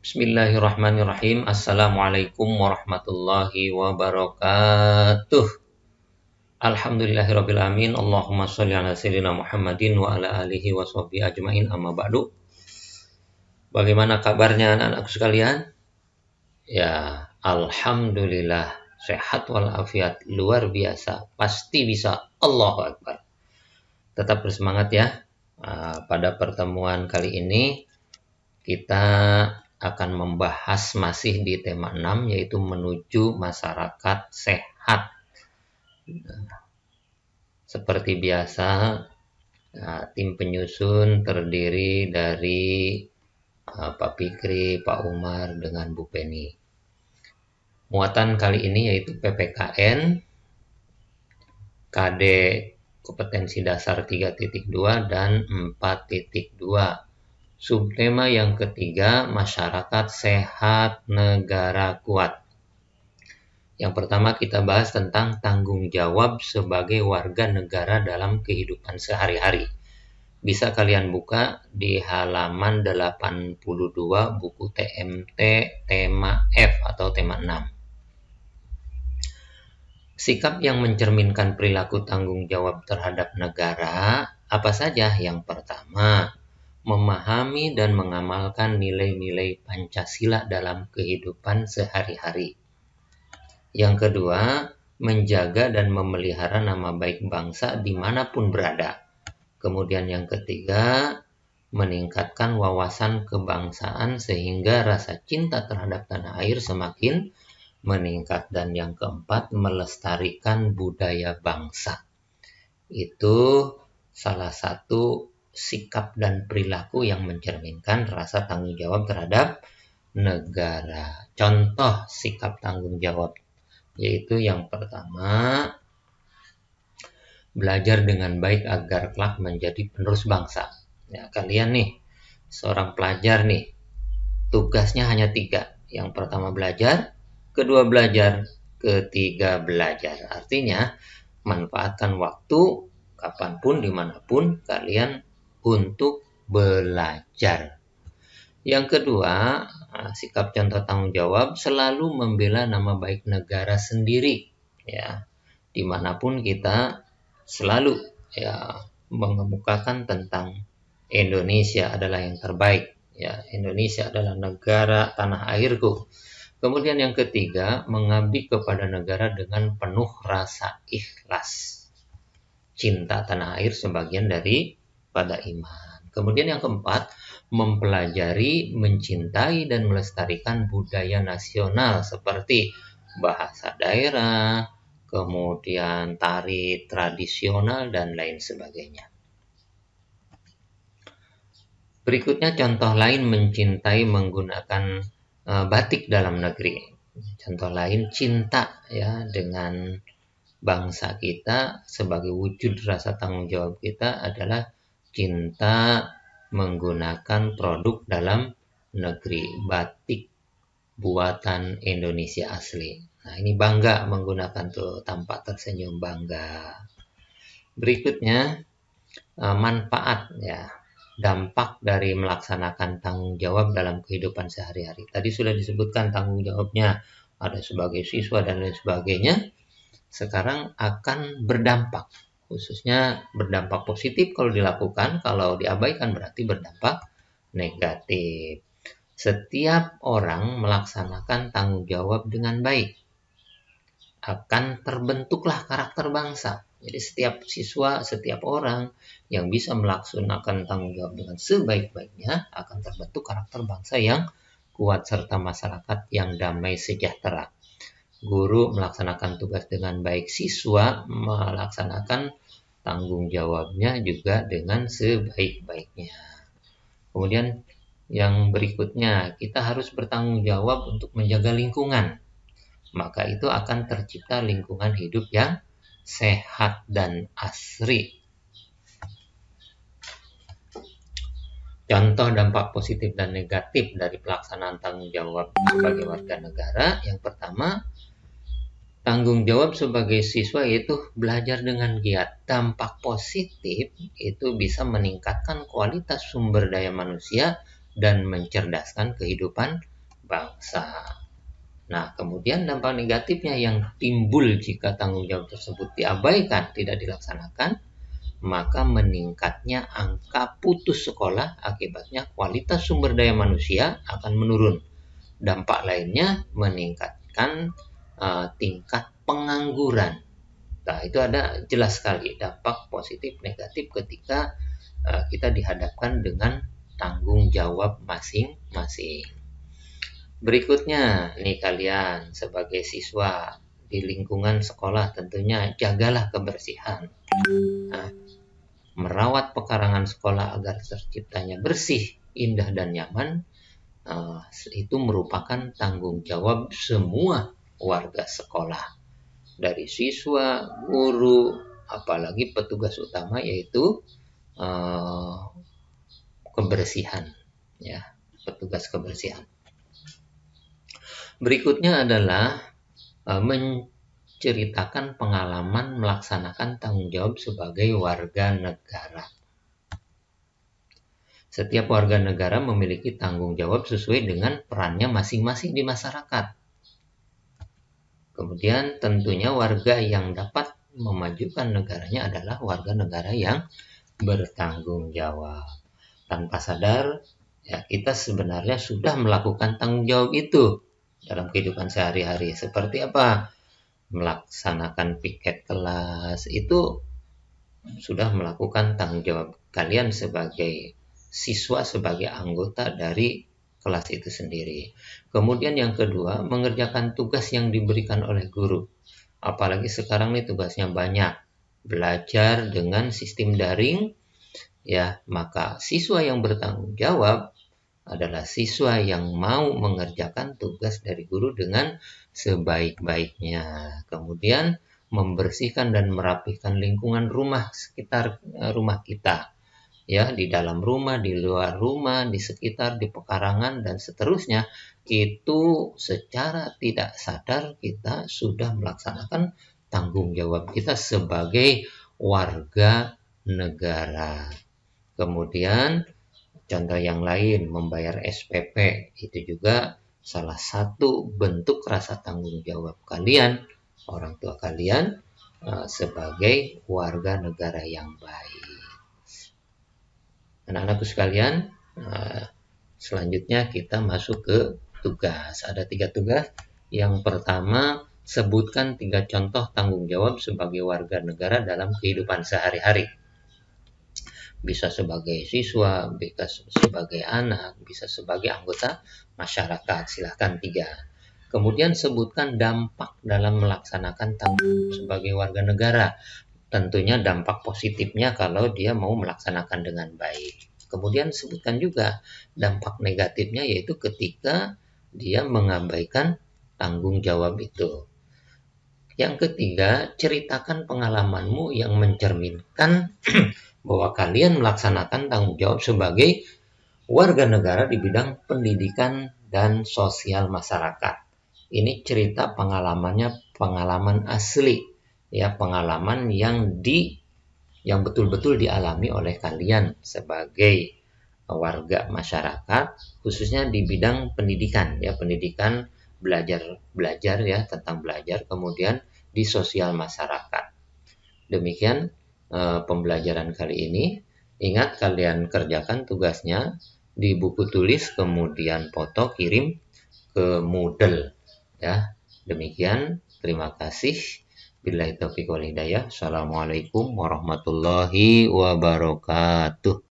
Bismillahirrahmanirrahim. Assalamualaikum warahmatullahi wabarakatuh. Alhamdulillahirabbil alamin. Allahumma shalli ala sayyidina Muhammadin wa ala alihi wa sahbihi ajmain, amma ba'du. Bagaimana kabarnya anak-anakku sekalian? Ya, alhamdulillah sehat walafiat, luar biasa. Pasti bisa. Allahu Akbar. Tetap bersemangat ya. Pada pertemuan kali ini kita akan membahas masih di tema 6, yaitu menuju masyarakat sehat. Seperti biasa, tim penyusun terdiri dari Pak Fikri, Pak Umar, dengan Bu Penny. Muatan kali ini yaitu PPKN, KD kompetensi dasar 3.2 dan 4.2. Subtema yang ketiga, masyarakat sehat, negara kuat. Yang pertama kita bahas tentang tanggung jawab sebagai warga negara dalam kehidupan sehari-hari. Bisa kalian buka di halaman 82 buku TMT tema F atau tema 6. Sikap yang mencerminkan perilaku tanggung jawab terhadap negara apa saja? Yang pertama, memahami dan mengamalkan nilai-nilai Pancasila dalam kehidupan sehari-hari. Yang kedua, menjaga dan memelihara nama baik bangsa dimanapun berada. Kemudian yang ketiga, meningkatkan wawasan kebangsaan sehingga rasa cinta terhadap tanah air semakin meningkat. Dan yang keempat, melestarikan budaya bangsa. Itu salah satu sikap dan perilaku yang mencerminkan rasa tanggung jawab terhadap negara. Contoh sikap tanggung jawab yaitu yang pertama, belajar dengan baik agar kelak menjadi penerus bangsa. Ya, kalian nih, seorang pelajar nih, tugasnya hanya 3. Yang pertama belajar, kedua belajar, ketiga belajar. Artinya, manfaatkan waktu kapanpun, dimanapun kalian untuk belajar. Yang kedua, sikap contoh tanggung jawab selalu membela nama baik negara sendiri. Ya, dimanapun kita selalu mengemukakan tentang Indonesia adalah yang terbaik. Ya, Indonesia adalah negara tanah airku. Kemudian yang ketiga, mengabdi kepada negara dengan penuh rasa ikhlas. Cinta tanah air sebagian dari pada iman. Kemudian yang keempat, mempelajari, mencintai, dan melestarikan budaya nasional seperti bahasa daerah, kemudian tari tradisional, dan lain sebagainya. Berikutnya contoh lain mencintai menggunakan batik dalam negeri. Contoh lain, cinta ya dengan bangsa kita sebagai wujud rasa tanggung jawab kita adalah cinta menggunakan produk dalam negeri, batik buatan Indonesia asli. Nah, ini bangga menggunakan tuh, tampak tersenyum bangga. Berikutnya, manfaat ya, dampak dari melaksanakan tanggung jawab dalam kehidupan sehari-hari. Tadi sudah disebutkan tanggung jawabnya ada sebagai siswa dan lain sebagainya. Sekarang akan berdampak, khususnya berdampak positif kalau dilakukan, kalau diabaikan berarti berdampak negatif. Setiap orang melaksanakan tanggung jawab dengan baik, akan terbentuklah karakter bangsa. Jadi setiap siswa, setiap orang yang bisa melaksanakan tanggung jawab dengan sebaik-baiknya akan terbentuk karakter bangsa yang kuat serta masyarakat yang damai sejahtera. Guru melaksanakan tugas dengan baik, siswa melaksanakan tanggung jawabnya juga dengan sebaik-baiknya. Kemudian yang berikutnya, kita harus bertanggung jawab untuk menjaga lingkungan. Maka itu akan tercipta lingkungan hidup yang sehat dan asri. Contoh dampak positif dan negatif dari pelaksanaan tanggung jawab sebagai warga negara. Yang pertama, tanggung jawab sebagai siswa yaitu belajar dengan giat. Dampak positif itu bisa meningkatkan kualitas sumber daya manusia dan mencerdaskan kehidupan bangsa. Nah, kemudian dampak negatifnya yang timbul jika tanggung jawab tersebut diabaikan, tidak dilaksanakan, maka meningkatnya angka putus sekolah, akibatnya kualitas sumber daya manusia akan menurun. Dampak lainnya meningkatkan tingkat pengangguran. Nah, itu ada jelas sekali dampak positif negatif ketika kita dihadapkan dengan tanggung jawab masing-masing. Berikutnya nih, kalian sebagai siswa di lingkungan sekolah tentunya jagalah kebersihan. Nah, merawat pekarangan sekolah agar terciptanya bersih, indah, dan nyaman, itu merupakan tanggung jawab semua warga sekolah, dari siswa, guru, apalagi petugas utama, yaitu kebersihan, ya, petugas kebersihan. Berikutnya adalah menceritakan pengalaman melaksanakan tanggung jawab sebagai warga negara. Setiap warga negara memiliki tanggung jawab sesuai dengan perannya masing-masing di masyarakat. Kemudian tentunya warga yang dapat memajukan negaranya adalah warga negara yang bertanggung jawab. Tanpa sadar, ya, kita sebenarnya sudah melakukan tanggung jawab itu dalam kehidupan sehari-hari. Seperti apa? Melaksanakan piket kelas, itu sudah melakukan tanggung jawab kalian sebagai siswa, sebagai anggota dari kelas itu sendiri. Kemudian yang kedua, mengerjakan tugas yang diberikan oleh guru. Apalagi sekarang nih tugasnya banyak, belajar dengan sistem daring, ya, maka siswa yang bertanggung jawab adalah siswa yang mau mengerjakan tugas dari guru dengan sebaik-baiknya. Kemudian membersihkan dan merapikan lingkungan rumah sekitar rumah kita, ya, di dalam rumah, di luar rumah, di sekitar, di pekarangan, dan seterusnya. Itu secara tidak sadar kita sudah melaksanakan tanggung jawab kita sebagai warga negara. Kemudian contoh yang lain, membayar SPP, itu juga salah satu bentuk rasa tanggung jawab kalian, orang tua kalian, sebagai warga negara yang baik. Anak-anakku sekalian, selanjutnya kita masuk ke tugas. Ada 3 tugas. Yang pertama, sebutkan 3 contoh tanggung jawab sebagai warga negara dalam kehidupan sehari-hari. Bisa sebagai siswa, bisa sebagai anak, bisa sebagai anggota masyarakat. Silahkan 3. Kemudian sebutkan dampak dalam melaksanakan tanggung jawab sebagai warga negara. Tentunya dampak positifnya kalau dia mau melaksanakan dengan baik. Kemudian sebutkan juga dampak negatifnya, yaitu ketika dia mengabaikan tanggung jawab itu. Yang ketiga, ceritakan pengalamanmu yang mencerminkan bahwa kalian melaksanakan tanggung jawab sebagai warga negara di bidang pendidikan dan sosial masyarakat. Ini cerita pengalamannya, pengalaman asli, ya, pengalaman yang betul-betul dialami oleh kalian sebagai warga masyarakat, khususnya di bidang pendidikan, ya, pendidikan, belajar ya, tentang belajar, kemudian di sosial masyarakat. Demikian pembelajaran kali ini. Ingat, kalian kerjakan tugasnya di buku tulis, kemudian foto kirim ke Moodle, ya. Demikian, terima kasih. Billahi taufiq wal hidayah. Assalamualaikum warahmatullahi wabarakatuh.